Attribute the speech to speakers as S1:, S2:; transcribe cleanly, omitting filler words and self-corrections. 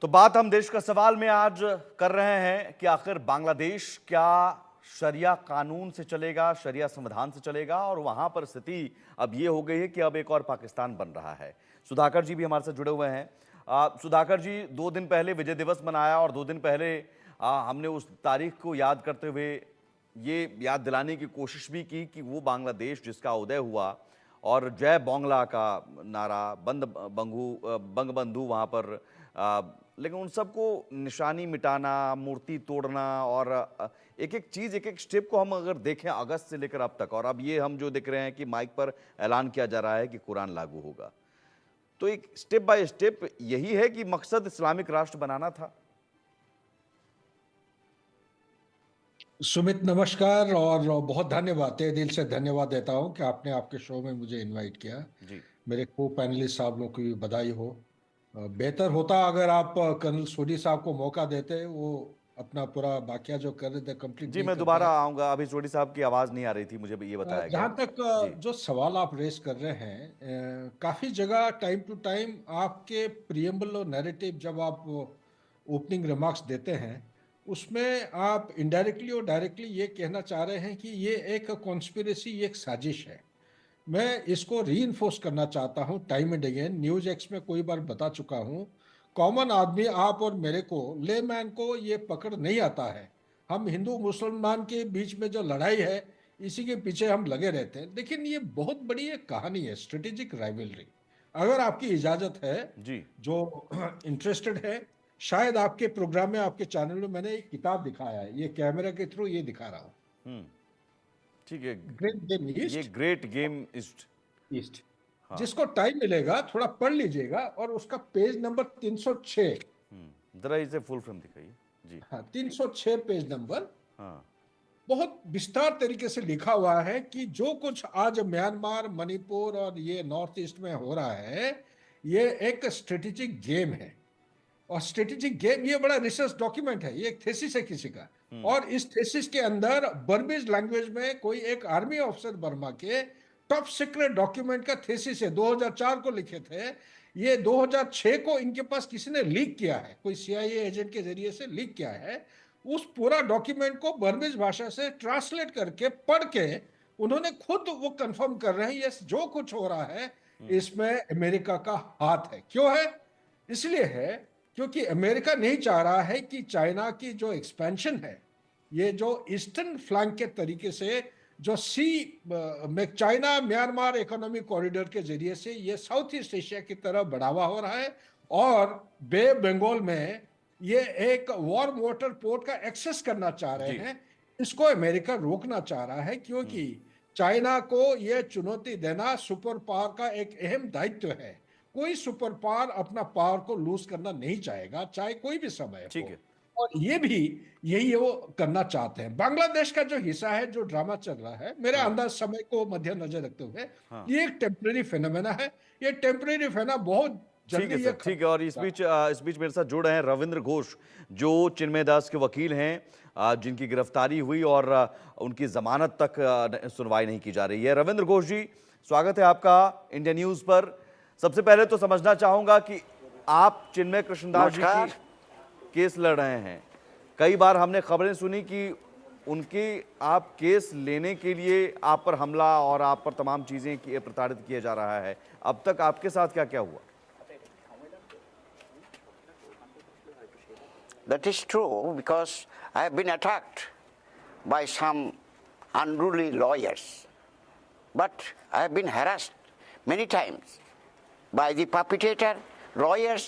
S1: तो बात हम देश का सवाल में आज कर रहे हैं कि आखिर बांग्लादेश क्या शरिया कानून से चलेगा, शरिया संविधान से चलेगा, और वहां पर स्थिति अब ये हो गई है कि अब एक और पाकिस्तान बन रहा है। सुधाकर जी भी हमारे साथ जुड़े हुए हैं। सुधाकर जी, 2 दिन पहले विजय दिवस मनाया और 2 दिन पहले हमने उस तारीख को याद करते हुए ये याद दिलाने की कोशिश भी की कि वो बांग्लादेश जिसका उदय हुआ और जय बांग्ला का नारा, बंगबंधु वहाँ पर, लेकिन उन सबको निशानी मिटाना, मूर्ति तोड़ना, और एक एक चीज़, एक एक स्टेप को हम अगर देखें अगस्त से लेकर अब तक, और अब ये हम जो देख रहे हैं कि माइक पर ऐलान किया जा रहा है कि कुरान लागू होगा, तो एक स्टेप बाय स्टेप यही है कि मकसद इस्लामिक राष्ट्र बनाना था।
S2: सुमित, नमस्कार और बहुत धन्यवाद, तहे दिल से धन्यवाद देता हूं कि आपने आपके शो में मुझे इनवाइट किया।
S1: जी,
S2: मेरे को पैनलिस्ट साहब लोग की भी बधाई हो। बेहतर होता अगर आप कर्नल सोडी साहब को मौका देते, वो अपना पूरा वाकया जो कर रहे थे कंप्लीट
S1: जी,
S2: नहीं
S1: मैं
S2: कर
S1: दोबारा
S2: पाए।
S1: आऊँगा। अभी सोडी साहब की आवाज़ नहीं आ रही थी, मुझे भी ये बताया गया।
S2: जहाँ तक
S1: जी,
S2: जो सवाल आप रेस कर रहे हैं, काफ़ी जगह टाइम टू टाइम आपके प्रियम्बल और नैरेटिव जब आप ओपनिंग रिमार्क्स देते हैं, उसमें आप इनडायरेक्टली और डायरेक्टली ये कहना चाह रहे हैं कि ये एक कॉन्स्पिरेसी, ये एक साजिश है। मैं इसको रीइंफोर्स करना चाहता हूँ time and again. News x में कोई बार बता चुका हूँ, कॉमन आदमी, आप और मेरे को, लेमैन को ये पकड़ नहीं आता है। हम हिंदू मुसलमान के बीच में जो लड़ाई है, इसी के पीछे हम लगे रहते हैं। लेकिन ये बहुत बड़ी एक कहानी है, स्ट्रेटेजिक राइवलरी। अगर आपकी इजाजत है,
S1: जी,
S2: जो इंटरेस्टेड है, शायद आपके प्रोग्राम में, आपके चैनल में मैंने एक किताब दिखाया है, ये कैमरा के थ्रू ये दिखा रहा हूँ,
S1: ठीक है।
S2: ग्रेट गेम
S1: ये
S2: east.
S1: Great game east.
S2: East,
S1: हाँ,
S2: जिसको टाइम मिलेगा थोड़ा पढ़ लीजिएगा, और उसका पेज नंबर 306।
S1: जरा इसे फुल फ्रेम दिखाइए। जी,
S2: हाँ, 306 पेज नंबर।
S1: हाँ,
S2: बहुत विस्तार तरीके से लिखा हुआ है कि जो कुछ आज म्यांमार, मणिपुर और ये नॉर्थ ईस्ट में हो रहा है, ये एक स्ट्रेटेजिक गेम है। और स्ट्रेटेजिक गेम, ये बड़ा रिसर्च डॉक्यूमेंट है, ये एक थेसिस है किसी का। और इस थेसिस के अंदर बर्मीज लैंग्वेज में कोई एक आर्मी ऑफिसर बर्मा के टॉप सीक्रेट डॉक्यूमेंट का थेसिस है, 2004 को लिखे थे। ये 2006 को इनके पास किसी ने लीक किया है, कोई सीआईए एजेंट के जरिए से लीक किया है। उस पूरा डॉक्यूमेंट को बर्मीज भाषा से ट्रांसलेट करके पढ़ के उन्होंने खुद वो कंफर्म कर रहे हैं, यस, जो कुछ हो रहा है इसमें अमेरिका का हाथ है। क्यों है? इसलिए है क्योंकि अमेरिका नहीं चाह रहा है कि चाइना की जो एक्सपेंशन है, ये जो ईस्टर्न फ्लैंक के तरीके से, जो में चाइना म्यांमार इकोनॉमिक कॉरिडोर के जरिए से ये साउथ ईस्ट एशिया की तरफ बढ़ावा हो रहा है, और बे बंगाल में ये एक वॉर मोटर पोर्ट का एक्सेस करना चाह रहे
S1: जी,
S2: हैं। इसको अमेरिका रोकना चाह रहा है, क्योंकि चाइना को यह चुनौती देना सुपर पावर का एक अहम दायित्व है। कोई सुपर पावर अपना पावर को लूज करना नहीं चाहेगा, चाहे कोई भी समय
S1: ठीक
S2: हो।
S1: है।
S2: और ये भी यही वो करना चाहते हैं। बांग्लादेश का जो हिस्सा है, जो ड्रामा चल रहा है, मेरे
S1: हाँ,
S2: अंदाज समय को मद्देनजर रखते हुए,
S1: हाँ,
S2: ये एक टेम्परेरी फेनोमेना है। ये टेम्परेरी फेना बहुत
S1: ठीक है
S2: जल्दी ये
S1: सर, ठीक है। और इस बीच मेरे साथ जुड़ रहे हैं रविंद्र घोष, जो चिन्मय दास के वकील हैं, जिनकी गिरफ्तारी हुई और उनकी जमानत तक सुनवाई नहीं की जा रही है। रविंद्र घोष जी, स्वागत है आपका इंडिया न्यूज पर। सबसे पहले तो समझना चाहूंगा कि आप चिन्मय कृष्णदास जी की केस लड़ रहे हैं। कई बार हमने खबरें सुनी कि उनके आप केस लेने के लिए आप पर हमला और आप पर तमाम चीजें प्रताड़ित किया जा रहा है। अब तक आपके साथ क्या क्या हुआ?
S3: That is true, because I have been attacked by some unruly lawyers. But I have been harassed many times by the perpetrator lawyers